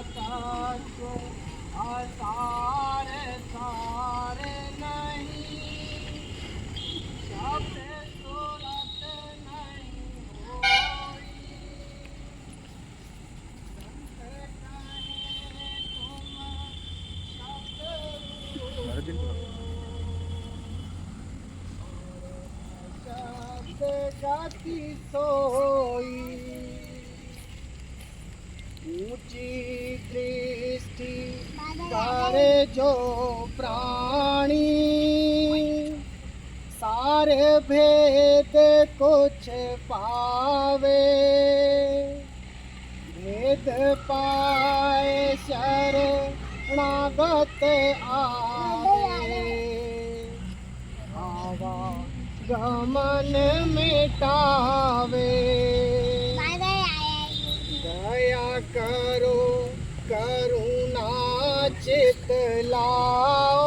तत्व असार सार नहीं, शब्द सुरत नहीं होई। संत कहे तुम शब्द शब्द गति सोई, ऊंची दृष्टि करे जो प्राणी, सारे भेद कुछ पावे, भेद पाए शरणागत आवे, आवा गमन मिटावे। दया करो करुणा चित लाओ,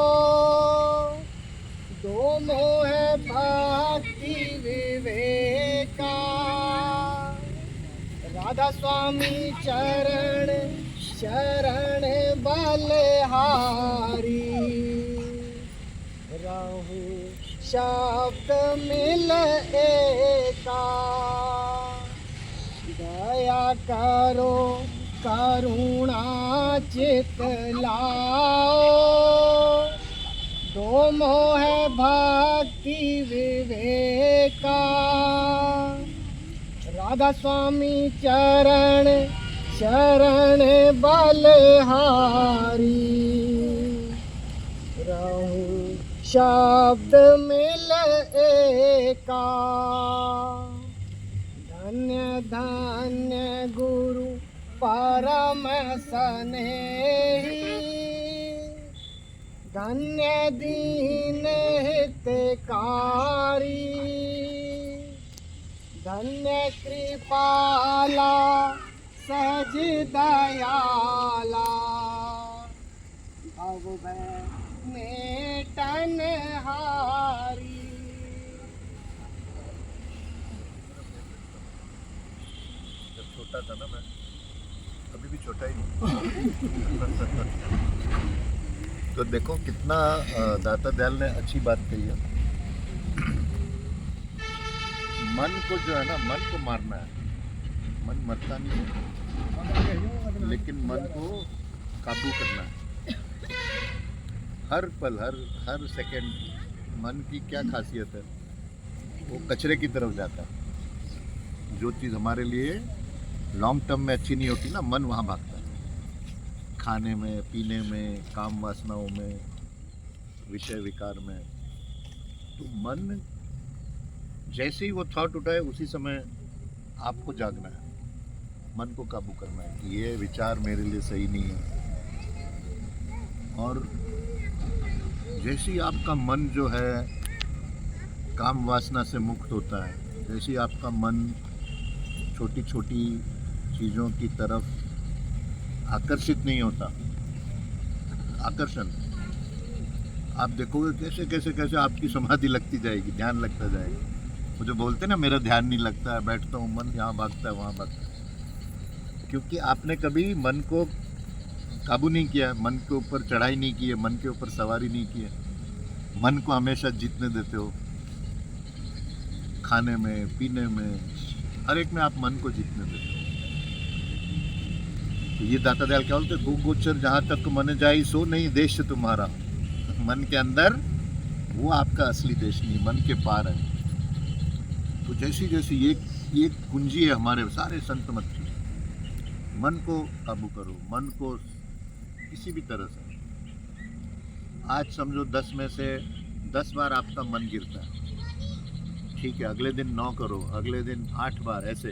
दो मोह भक्ति विवेका, राधा स्वामी चरण शरण बलहारी, रहु शब्द मिल एका। दया करो करुणा चित लाओ, दो मोह भक्ति विवेका, राधा स्वामी चरण शरण बलहारी, रहु शब्द मिल एका। धन्य धन्य गुरु परम स्नेही, धन्य दीन हितकारी, धन्य कृपाला सहज दयाला, भव भय मेटन हारी। छोटा था ना मैं, अभी भी छोटा ही हूँ। तो देखो कितना दाता दयाल ने अच्छी बात कही है। मन को जो है ना, मन को मारना है। मन मरता नहीं है, लेकिन मन को काबू करना है। हर पल हर सेकंड मन की क्या खासियत है, वो कचरे की तरफ जाता है। जो चीज़ हमारे लिए लॉन्ग टर्म में अच्छी नहीं होती ना, मन वहाँ भागता है। खाने में, पीने में, काम वासनाओं में, विषय विकार में। तो मन जैसे ही वो थॉट उठाए उसी समय आपको जागना है, मन को काबू करना है कि ये विचार मेरे लिए सही नहीं है। और जैसे ही आपका मन जो है काम वासना से मुक्त होता है, जैसे ही आपका मन छोटी छोटी चीज़ों की तरफ आकर्षित नहीं होता, आकर्षण, आप देखोगे कैसे कैसे कैसे आपकी समाधि लगती जाएगी, ध्यान लगता जाएगा। वो जो बोलते हैं ना, मेरा ध्यान नहीं लगता है, बैठता हूँ मन यहाँ भागता है वहाँ भागता है, क्योंकि आपने कभी मन को काबू नहीं किया, मन के ऊपर चढ़ाई नहीं की है, मन के ऊपर सवारी नहीं की है। मन को हमेशा जीतने देते हो, खाने में, पीने में, हर एक में आप मन को जीतने देते हो। तो ये दाता दयाल क्या बोलते, गो गोचर जहाँ तक मन जाई सो नहीं देश तुम्हारा। मन के अंदर वो आपका असली देश नहीं, मन के पार है। तो जैसी जैसी ये कुंजी है हमारे सारे संत मत की, मन को काबू करो, मन को किसी भी तरह से। आज समझो 10 में से 10 बार आपका मन गिरता है, ठीक है, अगले दिन 9 करो, अगले दिन 8 बार, ऐसे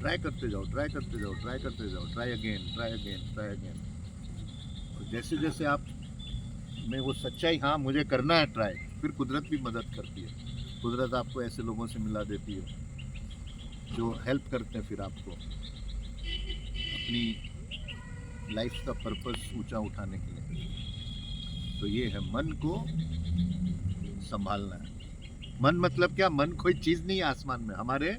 ट्राई करते जाओ, ट्राई करते जाओ, ट्राई करते जाओ, try again, try again, try again. और जैसे जैसे आप में वो सच्चाई, हाँ मुझे करना है ट्राई, फिर कुदरत भी मदद करती है। कुदरत आपको ऐसे लोगों से मिला देती है जो हेल्प करते हैं फिर आपको अपनी लाइफ का पर्पस ऊंचा उठाने के लिए। तो ये है, मन को संभालना है। मन मतलब क्या, मन कोई चीज़ नहीं है आसमान में, हमारे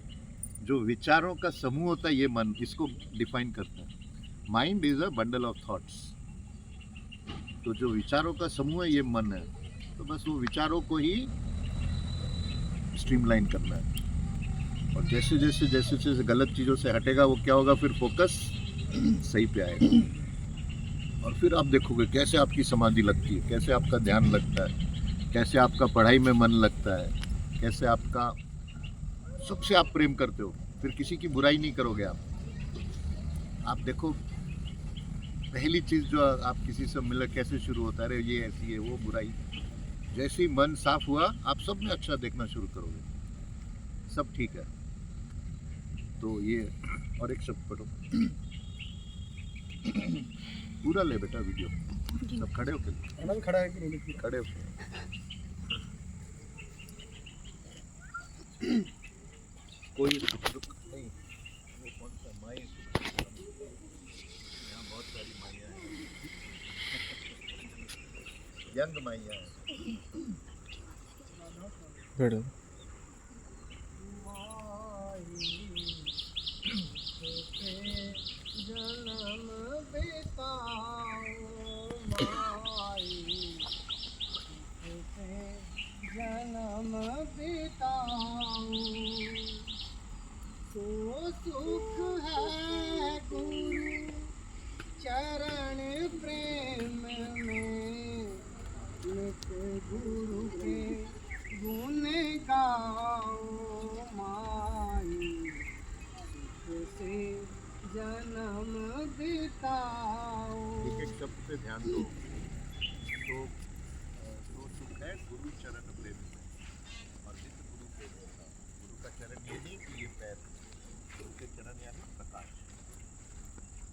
जो विचारों का समूह होता है ये मन, इसको डिफाइन करता है। Mind is a bundle of thoughts. तो जो विचारों का समूह है ये मन है। तो बस वो विचारों को ही स्ट्रीमलाइन करना है। और जैसे जैसे जैसे जैसे गलत चीज़ों से हटेगा वो क्या होगा, फिर फोकस सही पे आएगा। और फिर आप देखोगे कैसे आपकी समाधि लगती है, कैसे आपका ध्यान लगता है, कैसे आपका पढ़ाई में मन लगता है, कैसे आपका सबसे आप प्रेम करते हो, फिर किसी की बुराई नहीं करोगे आप देखो पहली चीज़ जो आप किसी से मिले कैसे शुरू होता है, अरे ये ऐसी है वो बुराई। जैसे ही मन साफ हुआ आप सब में अच्छा देखना शुरू करोगे, सब ठीक है। तो ये और एक शब्द पढ़ो पूरा ले बेटा वीडियो। सब खड़े होके खड़ा है कि नहीं? खड़े होके कोई दुख नहीं। वो कौन सा माई, यहाँ बहुत सारी माइयाँ हैं, यंग माइयाँ हैं। जन्म बिताओ माई, जन्म बिताओ, तो सुख है गुरु चरण प्रेम में, नित गुरु के गुण गाओ माई, सुख से जन्म बिताओ। एक एक शब्द पे ध्यान दो। तो सुख है गुरु चरण प्रेम में, और नित्य गुरु प्रेम का। गुरु का चरण ये नहीं कि ये पैर, गुरु के चरण यानी प्रकाश,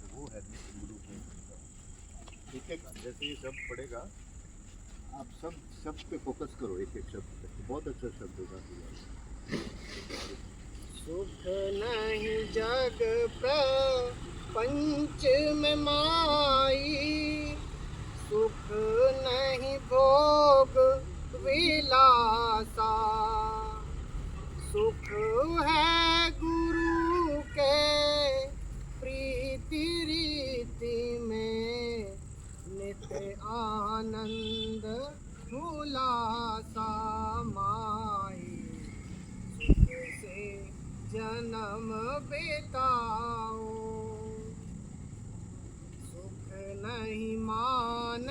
तो वो है नित्य गुरु प्रेम का। एक एक जैसे ये शब्द पढ़ेगा आप सब शब्द पे फोकस करो, एक एक शब्द पे। तो बहुत अच्छा शब्द होगा। सुख नहीं जग प्रपंच में माई, सुख नहीं भोग विलासा, सुख है गुरु के प्रीति रीति में, नित्य आनंद हुलासा माई, सुख से जन्म बिताओ। सुख नहीं मान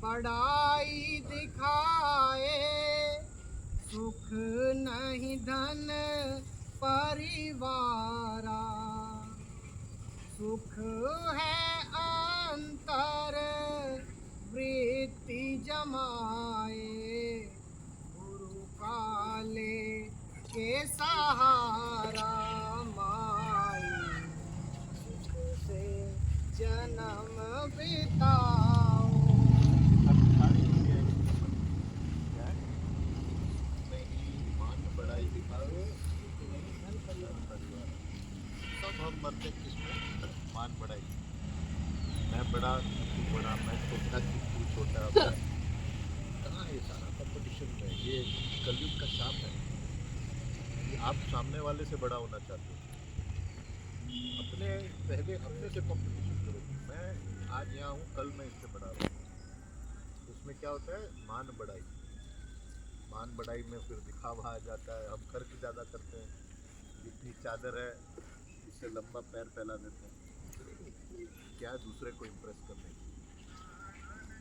बड़ाई दिखाए, सुख नहीं धन परिवारा, सुख है अंतर वृत्ति जमाए, गुरु काले के सहारा माई, सुख से जन्म बिताओ। बड़ाई दिखाओ सब हम मरते किसमें, मान बढ़ाई। मैं बड़ा तू बड़ा, मैं छोटा तू छोटा। कहाँ ये सारा कंपटीशन है, ये कलयुग का शाप है कि आप सामने वाले से बड़ा होना चाहते हो। अपने पहले अपने से कंपटीशन करो। मैं आज यहाँ हूँ, कल मैं इससे बड़ा हूँ। उसमें क्या होता है, मान बढ़ाई। मान बढ़ाई में फिर दिखावा आ जाता है, हम खर्च ज़्यादा करते हैं, इतनी चादर है इससे लंबा पैर फैला देते हैं, क्या दूसरे को इम्प्रेस करने की।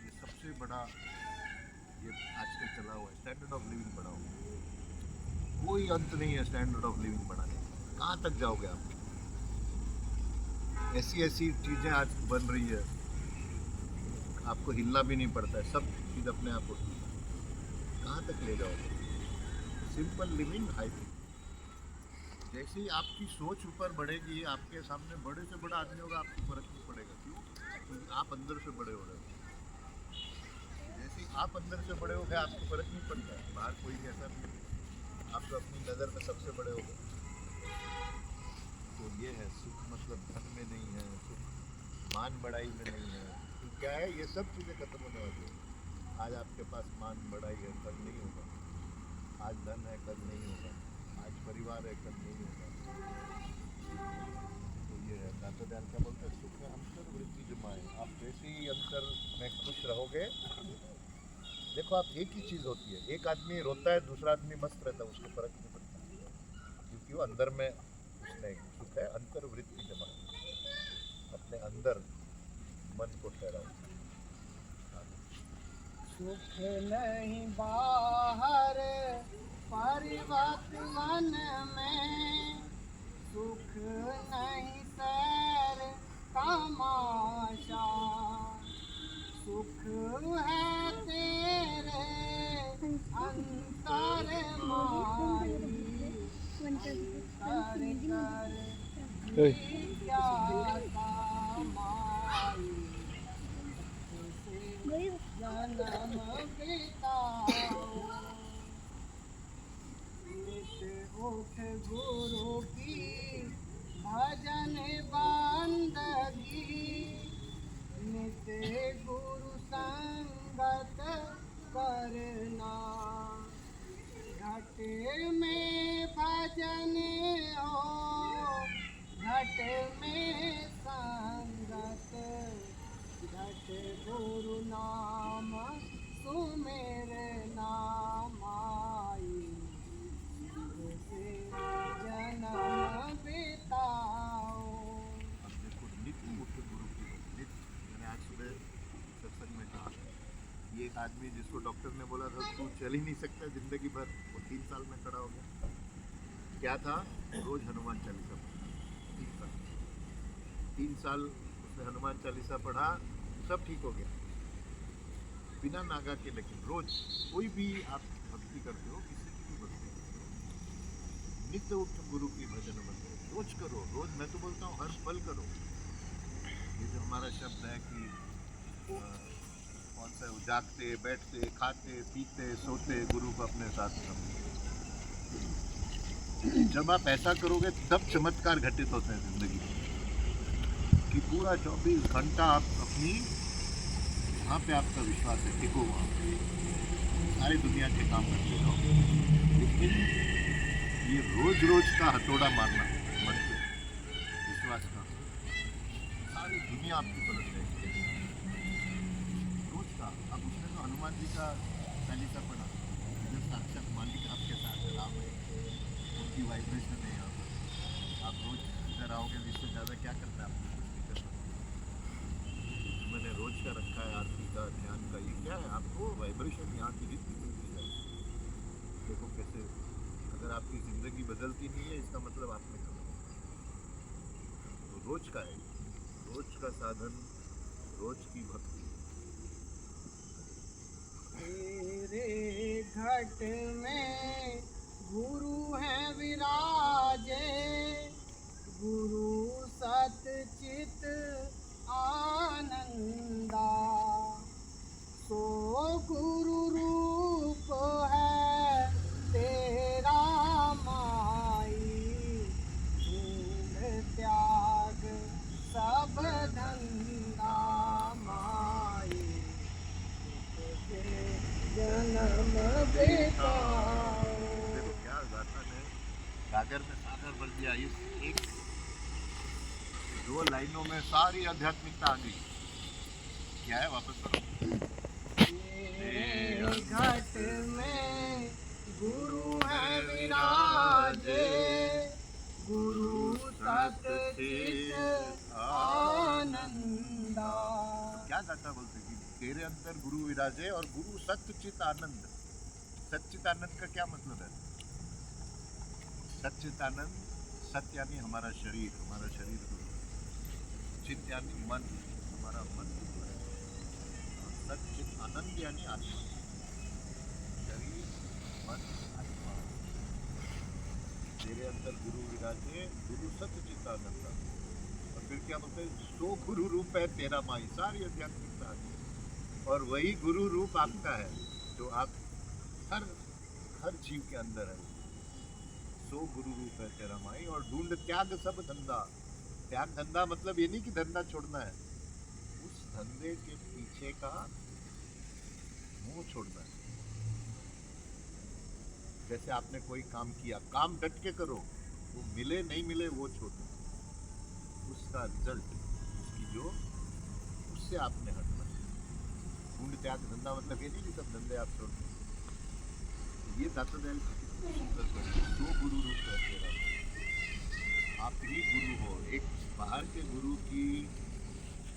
ये सबसे बड़ा ये आजकल चला हुआ है, स्टैंडर्ड ऑफ लिविंग बढ़ाओ। कोई अंत नहीं है स्टैंडर्ड ऑफ लिविंग बढ़ाने का, कहाँ तक जाओगे आप। ऐसी ऐसी चीज़ें आज बन रही है, आपको हिलना भी नहीं पड़ता है, सब चीज़ अपने आप होती है। कहाँ तक ले जाओगे। Simple living high thing. जैसे ही आपकी सोच ऊपर बढ़ेगी, आपके सामने बड़े से बड़ा आदमी होगा, आपको फर्क नहीं पड़ेगा। क्यों? क्योंकि आप अंदर से बड़े हो रहे हो। जैसे ही आप अंदर से बड़े हो गए, आपको फर्क नहीं पड़ता है, बाहर कोई भी ऐसा नहीं है, आप तो अपनी नज़र में सबसे बड़े हो गए। तो ये है सुख, मतलब धन में नहीं है सुख, मान बढ़ाई में नहीं है। तो क्या है, ये सब चीज़ें खत्म होने वाली है। आज आपके पास मान बढ़ाई है, कल नहीं होगा। आज धन है, कल नहीं होगा। आज परिवार है, कल नहीं होगा। तो ये है दाता दयाल क्या बोलते हैं, सुख में अंतर वृत्ति जमाए। आप जैसे ही अंतर में खुश रहोगे, देखो आप एक ही चीज होती है, एक आदमी रोता है दूसरा आदमी मस्त रहता है, उसको फर्क नहीं पड़ता, क्योंकि वो अंदर में उसने सुख है। अंतर वृत्ति जमाए, अपने अंदर मन को ठहराओ। सुख नहीं बाहर परिवर्तन में, सुख नहीं सैर तमाशा, सुख है तेरे अंतर माई, अंतर कर जिज्ञासा माई, जन्म बिताओ। नित उठ गुरु की भजन बंदगी, नित गुरु संगत करना, घट में भजन हो घट में संगत, घट गुरु नाम सुमेर नाम आई, से जन्म बिताओ। अब देखो, नित्य उठ गुरु की नित्य, मैंने आज सुबह सत्संग में कहा, ये एक आदमी जिसको डॉक्टर ने बोला था तू चल ही नहीं सकता जिंदगी भर, वो 3 साल में खड़ा हो गया। क्या था? रोज हनुमान चालीसा पढ़ा। 3 साल उसने हनुमान चालीसा पढ़ा, सब ठीक हो गया बिना नागा के। लेकिन रोज कोई भी आप भक्ति करते हो, किसी की भी भक्ति करते हो, नित्य उठ गुरु की भजन बंदे रोज करो। रोज मैं तो बोलता हूँ हर पल करो। ये जो हमारा शब्द है कि कौन सा है, जागते बैठते खाते पीते सोते गुरु को अपने साथ समझो। जब आप ऐसा करोगे तब चमत्कार घटित होते हैं जिंदगी में, कि पूरा 24 घंटा आप अपनी वहाँ पे आपका विश्वास है, टिको वहाँ पे, सारी दुनिया के काम करते रहो। लेकिन ये रोज रोज का हथौड़ा मारना मन पे, विश्वास का, सारी दुनिया आपकी पलट जाएगी रोज का। अब उसने तो हनुमान जी का चालीसा पढ़ा, जब साक्षात मालिक आपके साथ राम है, उनकी वाइब्रेशन है यहाँ पर। आप रोज इधर आओगे, इससे ज़्यादा क्या करता है? आपको कुछ नहीं करना। मैंने रोज का रखा है आरती का, ध्यान का, ये क्या है? आपको वाइब्रेशन यहाँ की रीति मिलती है। देखो कैसे, अगर आपकी ज़िंदगी बदलती नहीं है इसका मतलब आप में कमी है। तो रोज का है, रोज का साधन, रोज की भक्ति। तेरे घट में गुरु है विराजे, गुरु सतचित आनंदा, सो गुरु रूप है तेरा माई, ढूंढ त्याग सब धंधा माई, जन्म बिताओ। देखो क्या गाथा है, सागर में सागर भर दिया। इस एक 2 लाइनों में सारी आध्यात्मिकता आ गई। क्या है? वापस करो। घट में गुरु है विराजे, गुरु सतचित आनंदा। क्या गाथा बोलते कि तेरे अंदर गुरु विराजे और गुरु सच्चित आनंद। सच्चित आनंद का क्या मतलब है? सच्चित आनंद, सत्य यानी हमारा शरीर, हमारा शरीर गुरु, चित यानी मन, हमारा मन गुरु है, और सच्चित आनंद यानी आत्मा, शरीर मन आत्मा। तेरे अंदर गुरु विराजे, गुरु सच्चित आनंद। और फिर क्या बोलते हैं? सो गुरु रूप है तेरा माई। सारी आध्यात्मिकता आ गई। और वही गुरु रूप आपका है जो आप हर जीव के अंदर है। सो गुरु रूप है तेरा माई। और ढूंढ त्याग सब धंधा। त्याग धंधा मतलब ये नहीं कि धंधा छोड़ना है, उस धंधे के पीछे का मुंह छोड़ना है। जैसे आपने कोई काम किया, काम डट के करो, वो मिले नहीं मिले वो छोड़ो, उस उसका रिजल्ट, उसकी जो, उससे आपने हटना। पुण्य त्याग धंधा मतलब ये नहीं कि सब धंधे आप छोड़ दें। ये दाता दयाल की कितनी सुंदर बात है। सो गुरु रूप है तेरा, आप ही गुरु हो। एक बाहर के गुरु की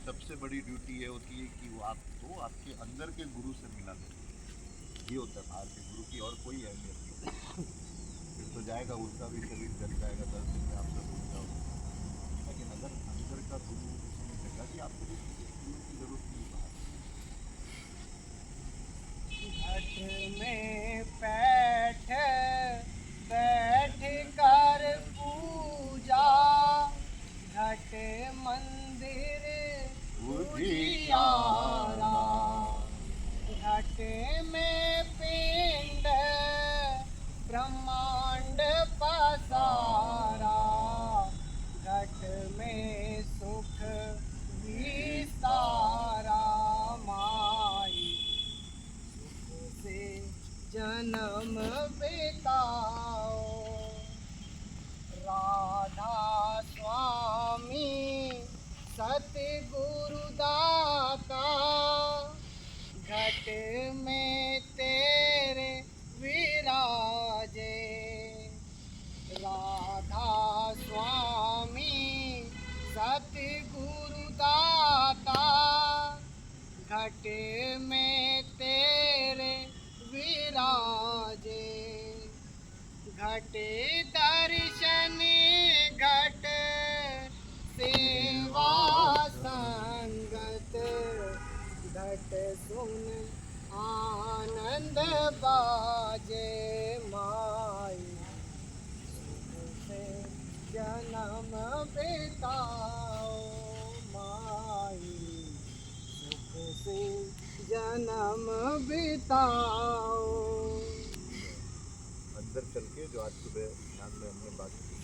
सबसे बड़ी ड्यूटी ये होती है कि वो आपको आपके अंदर के गुरु से मिला दे। ये होता है बाहर के गुरु की, और कोई अहमियत नहीं। फिर तो जाएगा, उसका भी शरीर जल जाएगा, 10 दिन में आप सब भूल जाओगे। लेकिन अगर अंदर का गुरु उसने जगा कि आपको भी किसी गुरु की जरूरत नहीं बाहर। घट में बैठ बैठ कर पूजा, घट मंदिर उजियारा, घट में पिंड ब्रह्मांड पसारा, घट में सुख विस्तारा, माई से जन्म बिताओ। राधा स्वामी सतगुरु दाता, घट में तेरे विराजे। राधा स्वामी सतगुरु दाता, घट में तेरे विराजे। घट दर्शन घट सेवा संगत, घट सुन आनंद बाजे, माई सुख से जन्म बिताओ, माई सुख से जन्म बिताओ। अंदर चल के जो आज सुबह ध्यान में हमने बात की,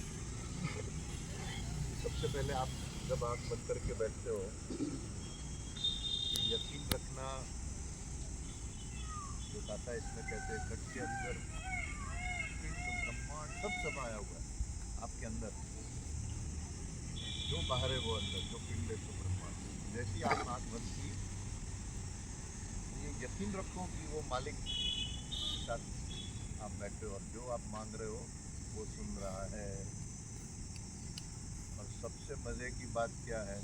सबसे पहले आप जब आँख बंद करके बैठते हो, यकीन रखना, जो दाता इसमें कहते हैं घट के अंदर पिंड ब्रह्मांड सब समाया हुआ है आपके अंदर। जो बाहर है वो अंदर, जो पिंड है तो ब्रह्मांड। जैसे ही आप आँख बंद की, ये यकीन रखो कि वो मालिक के साथ आप बैठे हो और जो आप मांग रहे हो वो सुन रहा है। और सबसे मज़े की बात क्या है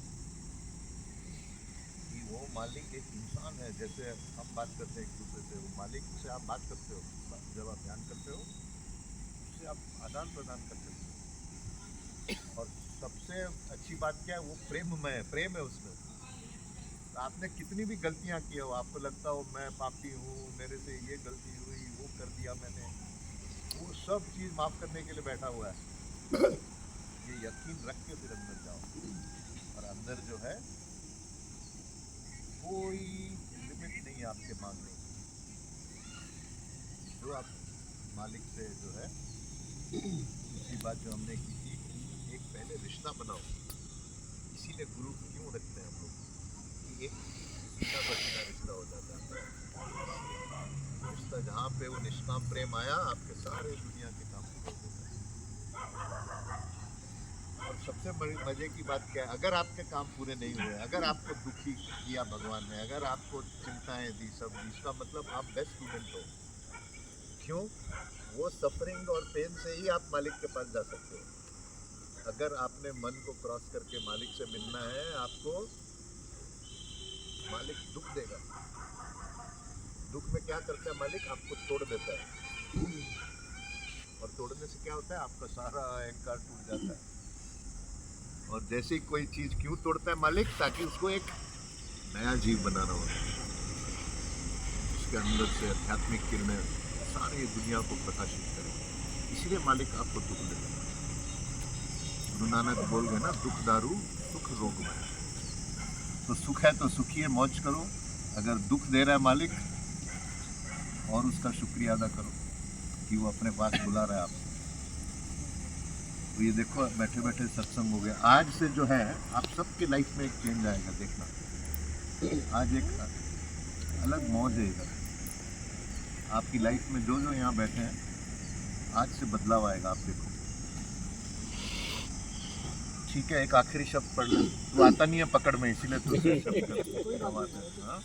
कि वो मालिक एक इंसान है। जैसे हम बात करते हैं एक दूसरे से, वो मालिक से आप बात करते हो, जब आप ध्यान करते हो उससे आप आदान प्रदान करते हो। और सबसे अच्छी बात क्या है, वो प्रेममय है, प्रेम है उसमें। तो आपने कितनी भी गलतियां की हो, आपको लगता हो मैं पापी हूँ, मेरे से ये गलती हुई, वो कर दिया मैंने, वो सब चीज़ माफ़ करने के लिए बैठा हुआ है। ये यकीन रख के फिर अंदर जाओ, और अंदर जो है कोई लिमिट नहीं है आपके मांगने की। जो आप मालिक से जो है, दूसरी बात जो हमने की थी, एक पहले रिश्ता बनाओ। इसीलिए गुरु क्यों रखते हैं हम लोग, कि एक सीधा बसीधा रिश्ता हो जाता है। रिश्ता जहाँ पे वो निष्काम प्रेम आया, आपके सारे दुनिया के काम पूरे हो गए। और सबसे बड़ी मजे की बात क्या है, अगर आपके काम पूरे नहीं हुए, अगर आपको दुखी किया भगवान ने, अगर आपको चिंताएं दी सब दी, इसका मतलब आप बेस्ट स्टूडेंट हो। क्यों? वो सफरिंग और पेन से ही आप मालिक के पास जा सकते हो। अगर आपने मन को क्रॉस करके मालिक से मिलना है, आपको मालिक दुख देगा। दुख में क्या करता है मालिक? आपको तोड़ देता है। और तोड़ने से क्या होता है? आपका सारा अहंकार टूट जाता है। और जैसे ही कोई चीज़ क्यों तोड़ता है मालिक? ताकि उसको एक नया जीव बनाना होता है, उसके अंदर से आध्यात्मिक किरणें सारी दुनिया को प्रकाशित करें। इसलिए मालिक आपको दुख देता है। गुरु नानक बोल गए ना, दुख दारू सुख रोग में। तो सुख है तो सुखिए, मौज करो। अगर दुख दे रहा है मालिक, और उसका शुक्रिया अदा करो कि वो अपने पास बुला रहा है आपको। तो ये देखो, बैठे बैठे सत्संग हो गया। आज से जो है आप सबके लाइफ में एक चेंज आएगा, देखना। आज एक अलग मौज है इधर आपकी लाइफ में। जो जो यहाँ बैठे हैं, आज से बदलाव आएगा, आप देखो। ठीक है, एक आखिरी शब्द पढ़ ले। तू आता नहीं है पकड़ में, इसीलिए तू शब्द कोई बात गंवाता है, हाँ?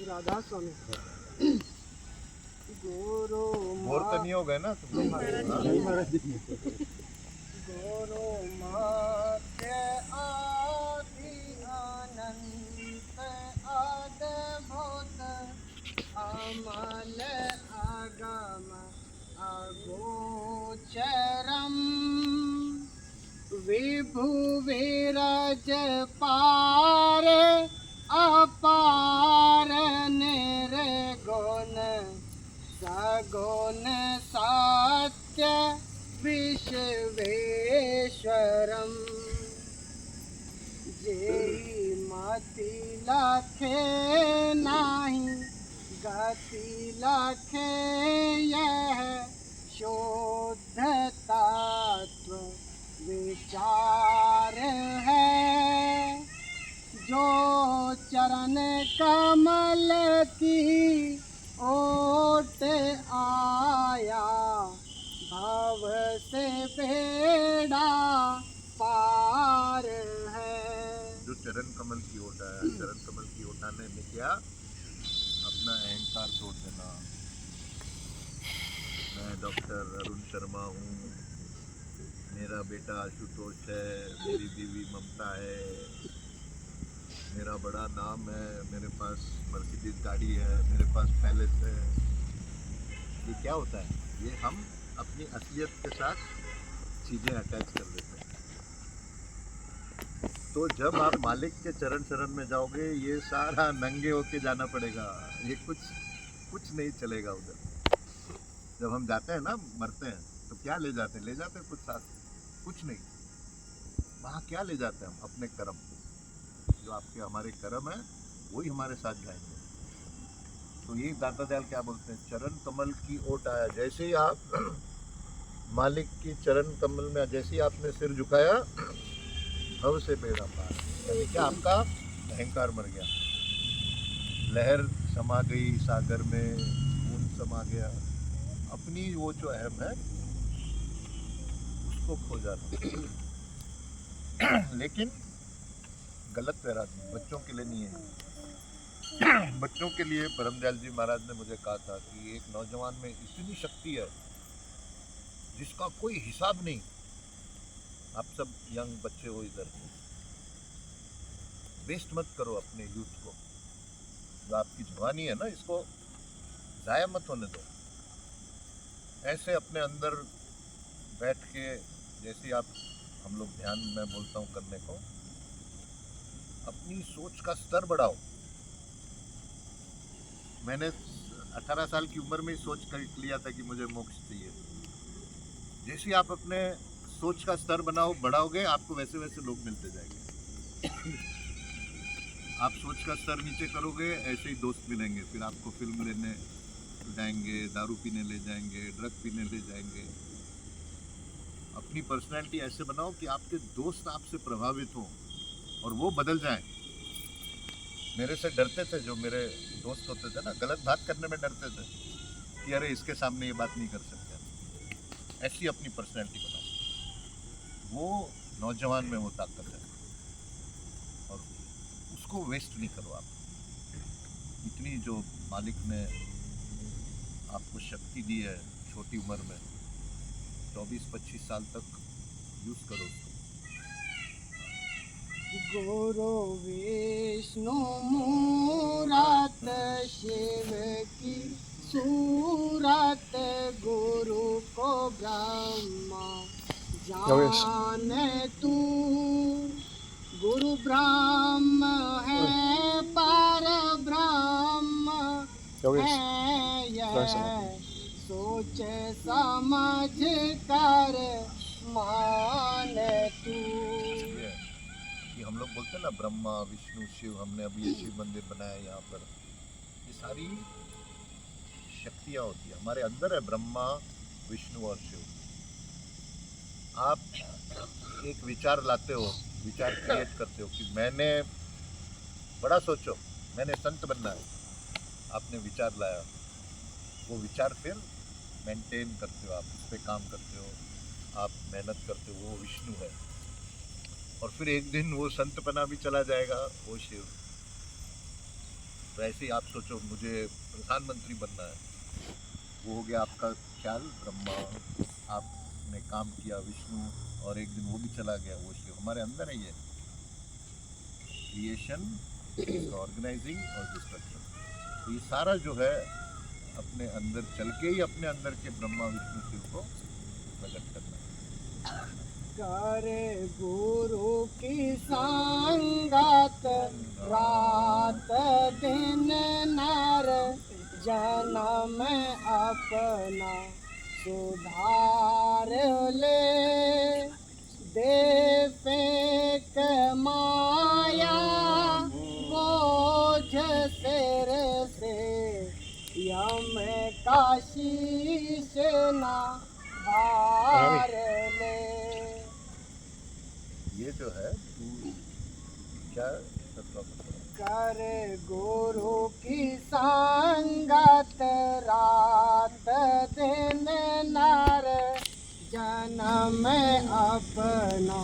राधा स्वामी गुरु बोर तो नहीं हो गए ना तुम लोग? हाँ? गुरु माते आदि अनंत अद्भुत अमल अगम अगोचरम विभु विरज पार अपार निर्गुण सगुण सत्य विश्वेश्वरम जेहि मति लखे नाही गति लखे यह शुद्ध तत्व विचार है जो चरण कमल की ओट आया भव से बेड़ा पार है। जो चरण कमल की ओट आया, चरण कमल की ओट आने में क्या? अपना अहंकार छोड़ देना। मैं डॉक्टर अरुण शर्मा हूँ, मेरा बेटा आशुतोष है, मेरी बीवी ममता है, मेरा बड़ा नाम है, मेरे पास मर्सिडीज गाड़ी है, मेरे पास पैलेस है। ये क्या होता है? ये हम अपनी असलियत के साथ चीज़ें अटैच कर देते हैं। तो जब आप मालिक के चरण शरण में जाओगे, ये सारा नंगे होके जाना पड़ेगा। ये कुछ नहीं चलेगा उधर। जब हम जाते हैं ना, मरते हैं, तो क्या ले जाते हैं? ले जाते हैं कुछ साथ? कुछ नहीं। वहाँ क्या ले जाते हैं हम? अपने कर्म। जो आपके हमारे कर्म है, वही हमारे साथ जाएंगे। तो ये दाता दयाल क्या बोलते हैं? चरण कमल की ओट आया। जैसे ही आप मालिक की चरण कमल में, जैसे ही आपने सिर झुकाया, भव से बेड़ा पार। यानी क्या? आपका अहंकार मर गया, लहर समा गई सागर में, बूंद समा गया। अपनी वो जो अहम है उसको खो जाना। लेकिन गलत वैराग्य बच्चों के लिए नहीं है। बच्चों के लिए परमदयाल जी महाराज ने मुझे कहा था कि एक नौजवान में इतनी शक्ति है जिसका कोई हिसाब नहीं। आप सब यंग बच्चे हो, इधर वेस्ट मत करो अपने यूथ को। जो आपकी जवानी है ना, इसको जाया मत होने दो। ऐसे अपने अंदर बैठ के, जैसे आप हम लोग ध्यान में बोलता हूँ करने को, अपनी सोच का स्तर बढ़ाओ। मैंने 18 साल की उम्र में ही सोच कर लिया था कि मुझे मोक्ष चाहिए। जैसे आप अपने सोच का स्तर बढ़ाओगे, आपको वैसे वैसे लोग मिलते जाएंगे। आप सोच का स्तर नीचे करोगे, ऐसे ही दोस्त मिलेंगे। फिर आपको फिल्म लेने जाएंगे, दारू पीने ले जाएंगे, ड्रग पीने ले जाएंगे। अपनी पर्सनैलिटी ऐसे बनाओ कि आपके दोस्त आपसे प्रभावित हों और वो बदल जाएं। मेरे से डरते थे जो मेरे दोस्त होते थे ना, गलत बात करने में डरते थे कि अरे इसके सामने ये बात नहीं कर सकते। ऐसी अपनी पर्सनैलिटी बनाओ। वो नौजवान में वो ताकत है और उसको वेस्ट नहीं करो आप। इतनी जो मालिक ने आपको शक्ति दी है छोटी उम्र में, 24-25 साल तक यूज करो उसको। गुरु विष्णु मूरत शिव की सूरत, गुरु को ब्रह्मा जाने तू, गुरु ब्रह्म है पर ब्रह्म है यह, सोच समझ कर मान तू। कि हम लोग बोलते हैं ना, ब्रह्मा विष्णु शिव, हमने अभी ये शिव मंदिर बनाया यहाँ पर। ये सारी शक्तियाँ होती है हमारे अंदर है, ब्रह्मा विष्णु और शिव। आप एक विचार लाते हो, विचार क्रिएट करते हो कि मैंने बड़ा सोचो, मैंने संत बनना है। आपने विचार लाया, वो विचार फिर मेंटेन करते हो, आप उस पर काम करते हो, आप मेहनत करते हो वो विष्णु है, और फिर एक दिन वो संतपना भी चला जाएगा, वो शिव। तो ऐसे ही आप सोचो मुझे प्रधानमंत्री बनना है, वो हो गया आपका ख्याल ब्रह्मा, आपने काम किया विष्णु, और एक दिन वो भी चला गया, वो शिव। हमारे अंदर है ये क्रिएशन, ऑर्गेनाइजिंग और डिस्ट्रक्शन। तो ये सारा जो है अपने अंदर चल के ही अपने अंदर के ब्रह्मा विष्णु शिव को प्रकट करना है। करे गुरु की संगत रात दिन नर जन्म अपना सुधार ले, दे फेंक माया बोझ सिर से, यम का शीश ना भार ले। ये जो है तू क्या तत्व कर गुरु की संगत रात दिन नर जन्म अपना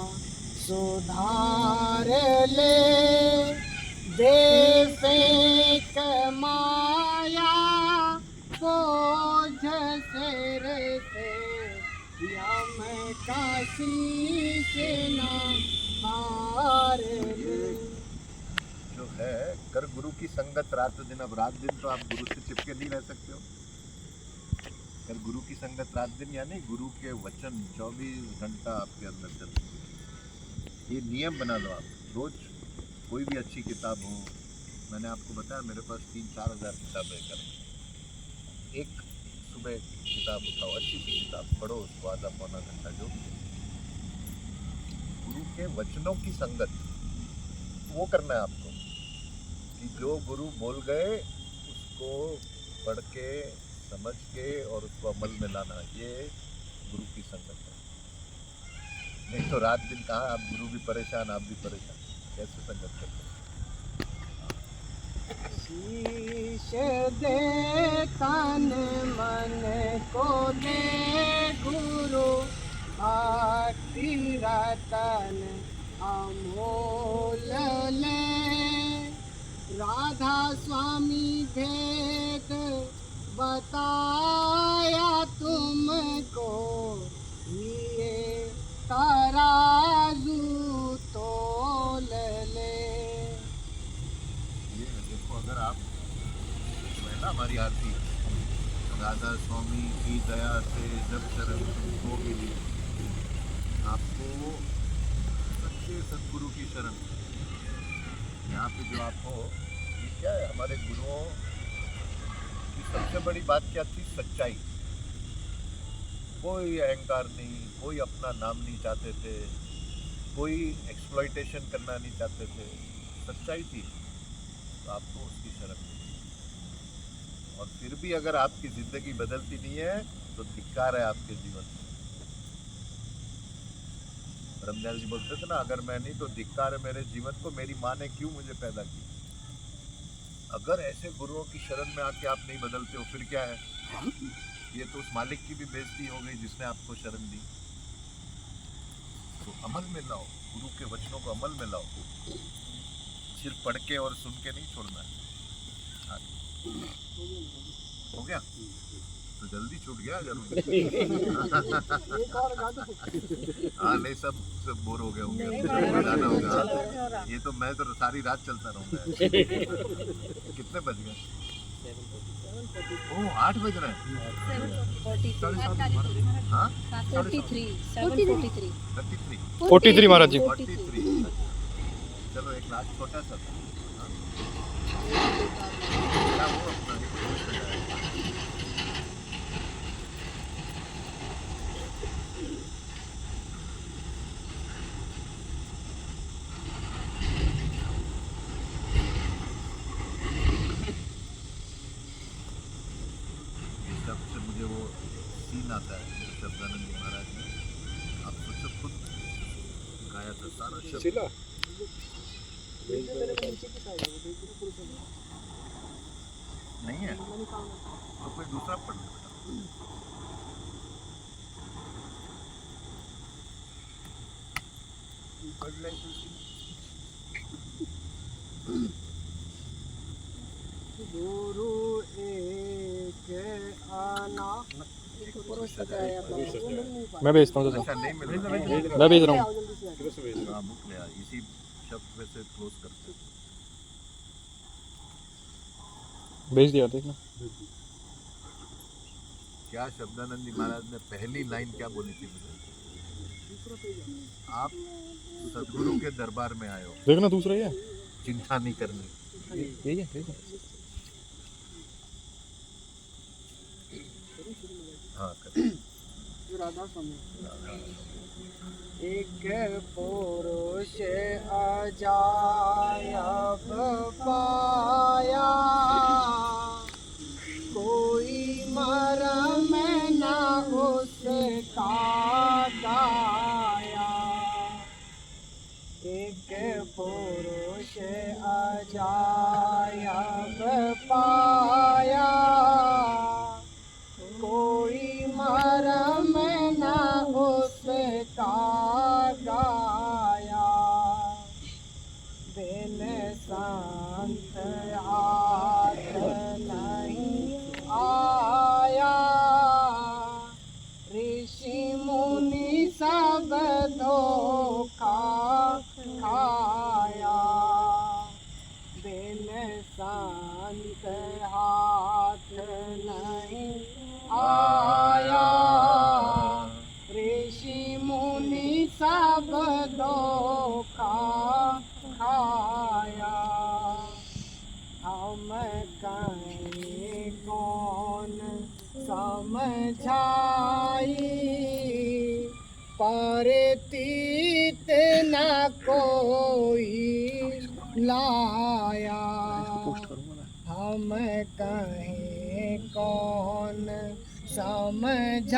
सुधार ले, दे फेंक माया बोझ सिर से, यम का शीश ना भार ले। जो है कर गुरु की संगत रात दिन। अब रात दिन तो आप गुरु से चिपके नहीं रह सकते हो। कर गुरु की संगत रात दिन यानी गुरु के वचन 24 घंटा आपके अंदर चलते हैं। ये नियम बना लो आप। रोज कोई भी अच्छी किताब हो, मैंने आपको बताया मेरे पास 3-4 हज़ार किताबें कर, एक सुबह किताब उठाओ, अच्छी सी किताब पढ़ो, उसको आधा पौना घंटा, जो गुरु के वचनों की संगत वो करना है आपको, कि जो गुरु बोल गए उसको पढ़ के समझ के और उसको अमल में लाना, ये गुरु की संगत है। नहीं तो रात दिन कहाँ, आप गुरु भी परेशान, आप भी परेशान, कैसे संगत करते हैं? शीश दे तन मन को दे गुरु, भक्ति रतन अमोल ले, राधा स्वामी भेद बताया तुमको, ये तराजू तोल ले। ये देखो, अगर आप है ना हमारी आरती, राधा स्वामी की दया से जब शरण तुमको मिली, आपको सच्चे सदगुरु की शरण, यहाँ पे जो आप हो, ये क्या है, हमारे गुरुओं की सबसे बड़ी बात क्या थी? सच्चाई। कोई अहंकार नहीं, कोई अपना नाम नहीं चाहते थे, कोई एक्सप्लॉइटेशन करना नहीं चाहते थे, सच्चाई थी। तो आपको उसकी शरण मिली। और फिर भी अगर आपकी जिंदगी बदलती नहीं है तो धिक्कार है आपके जीवन में। ब्रह्मदयाल जी बोलते थे ना, अगर मैं नहीं तो धिक्कार है मेरे जीवन को, मेरी माँ ने क्यों मुझे पैदा की। अगर ऐसे गुरुओं की शरण में आके आप नहीं बदलते हो, फिर क्या है? ये तो उस मालिक की भी बेइज्जती हो गई जिसने आपको शरण दी। तो अमल में लाओ, गुरु के वचनों को अमल में लाओ, सिर्फ पढ़ के और सुन के नहीं छोड़ना है। हो गया तो जल्दी छूट गया जरूर। हाँ नहीं, सब बोर हो गए होंगे, जाना होगा। ये तो मैं तो सारी रात चलता रहूंगा। कितने बज गए? ओह 8 बज रहे हैं। हाँ 43 महाराज जी। 43। चलो एक लास्ट छोटा सा था। हाँ? क्या वो अपना एक दोस्त है। सबसे मुझे वो सीन आता है शब्दानंद जी महाराज ने, आप सोचो, खुद गाया था सारा शब्द। नहीं है तो कोई दूसरा पढ़ लेता। गुरु एक आना पुरुष सजाया बाबू। मैं भेजता हूँ चाचा, मैं भेज रहा हूँ। हाँ, बुक ले आ, इसी शब्द पे से क्लोज करते हैं। भेज दिया, देखना। क्या शब्दानंद जी महाराज ने पहली लाइन क्या बोली थी मुझे? आप सदगुरु के दरबार में आए हो, देखना दूसरा ही है, चिंता नहीं करनी। यही है, यही है। हाँ कर। राधा स्वामी। एक पुरुष अजायब पाया, कोई मरम न उसका गाया। एक पुरुष अजायब पाया, कोई मरम न उसका गाया। बिन संत हाथ नहीं आया, ऋषि मुनि सब धोखा खाया। बिन संत हाथ नहीं आया, ऋषि मुनि सब धोखा खाया। हम कहें कौन समझाई, परतीत न कोई लाया। हम कहें कौन समझाई,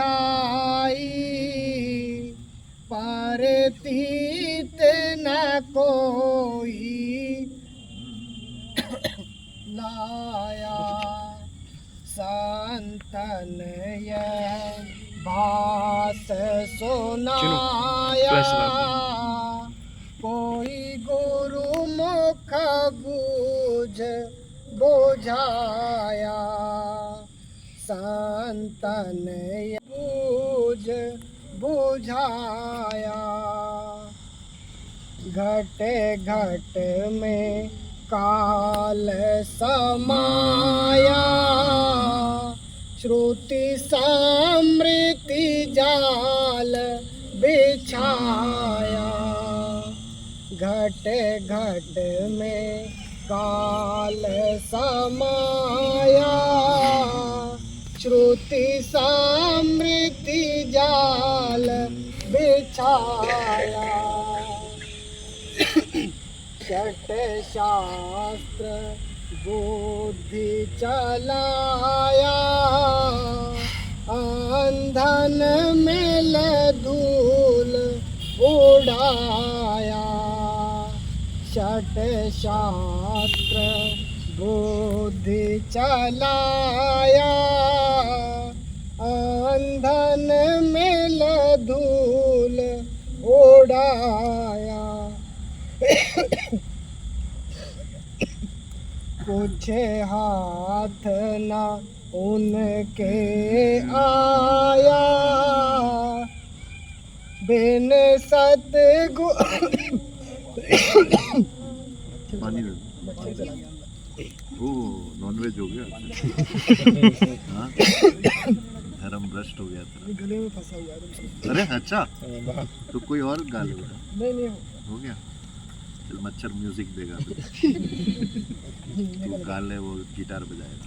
परतीत न कोई लाया। संतन यह भास सुनाया, कोई गुरु मुख बूझ बुझाया। संतन यह बूझ बुझाया। घट घट में काल समाया, श्रुति समृति जाल बिछाया। घट घट में काल समाया, श्रुति समृति जाल बिछाया। षट शास्त्र बुद्धि चलाया, अंधन मेल धूल उड़ाया। षट शास्त्र बुद्धि चलाया, अंधन मेल धूल उड़ाया। कुछ हाथ ना उनके आया, बिन सतगु पानी दे दो। नॉनवेज हो गया। हाँ? धर्म भ्रष्ट हो गया था। गले में फंसा हुआ है। अरे अच्छा, तो कोई और गा लेगा। नहीं हो गया। चल मच्छर म्यूजिक देगा। तो गा ले, वो गिटार बजाएगा।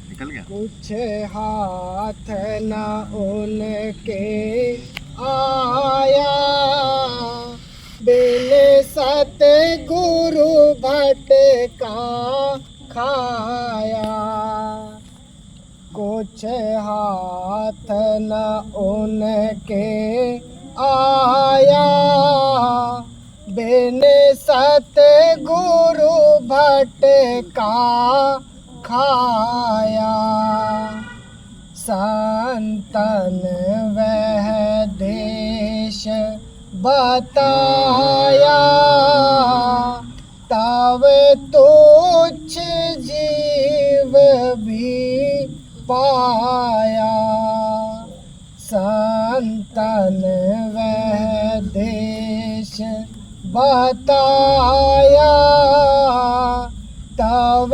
निकल गया। कुछ हाथ ना उनके आया, बिन सतगुरु भटका खाया। कुछ हाथ न उनके आया, बिन सतगुरु भटका खाया। संतन वह देश बताया, तब तुच्छ जीव भी पाया। संतन वह देश बताया, तब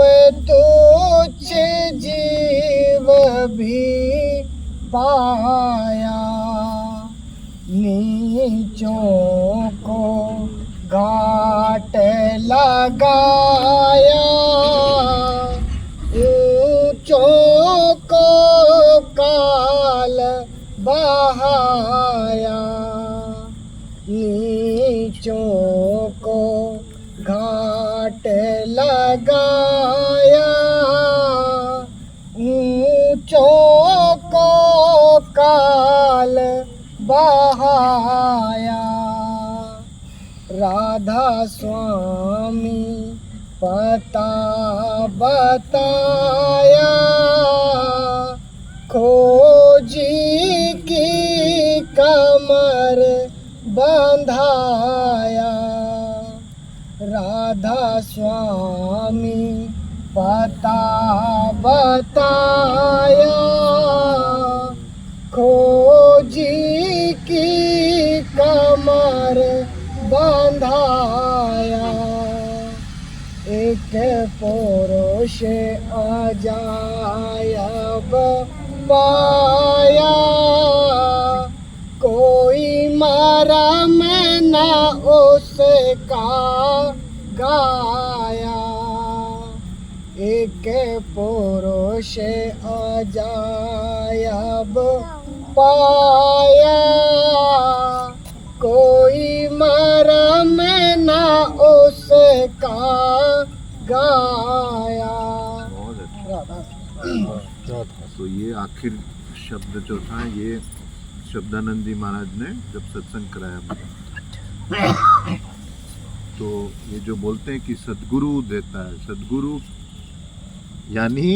तुच्छ जीव भी पाया। नीचों को घाट लगाया, ऊंचों को काल बहाया। नीचों को घाट लगाया, ऊंचों को काल बहाया। राधा स्वामी पता बताया, खोजी की कमर बंधाया। राधा स्वामी पता बताया, खोजी की कमर बंधाया। एक पुरुष अजायब पाया, कोई मरम न उसका गाया। एक पुरुष अजायब पाया, कोई मरम न उसका गाया। तो ये आखिर शब्द जो था, ये शब्दानंद जी महाराज ने जब सत्संग कराया मुझे, तो ये जो बोलते हैं कि सद्गुरु देता है, सद्गुरु यानी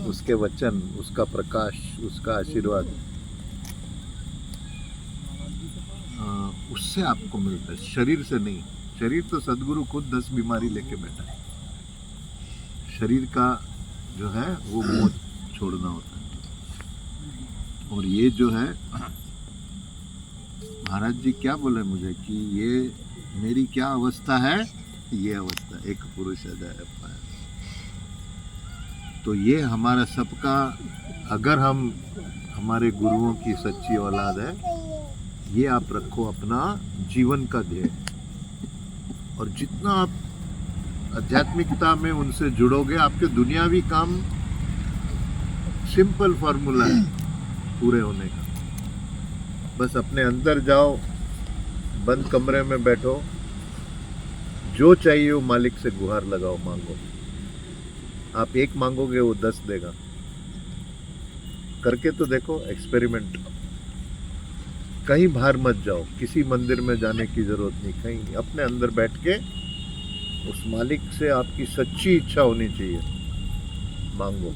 उसके वचन, उसका प्रकाश, उसका आशीर्वाद, उससे आपको मिलता है, शरीर से नहीं। शरीर तो सद्गुरु खुद 10 बीमारी लेके बैठा है। शरीर का जो है वो मोह छोड़ना होता है। और ये जो है महाराज जी क्या बोले मुझे कि ये मेरी क्या अवस्था है, ये अवस्था एक पुरुष अजायब पाया। तो ये हमारा सबका, अगर हम हमारे गुरुओं की सच्ची औलाद है, ये आप रखो अपना जीवन का ध्येय। और जितना आप आध्यात्मिकता में उनसे जुड़ोगे, आपके दुनियावी काम सिंपल फार्मूला है पूरे होने का। बस अपने अंदर जाओ, बंद कमरे में बैठो, जो चाहिए वो मालिक से गुहार लगाओ, मांगो। आप 1 मांगोगे वो 10 देगा। करके तो देखो, एक्सपेरिमेंट। कहीं बाहर मत जाओ, किसी मंदिर में जाने की जरूरत नहीं, कहीं नहीं। अपने अंदर बैठ के उस मालिक से आपकी सच्ची इच्छा होनी चाहिए, मांगो।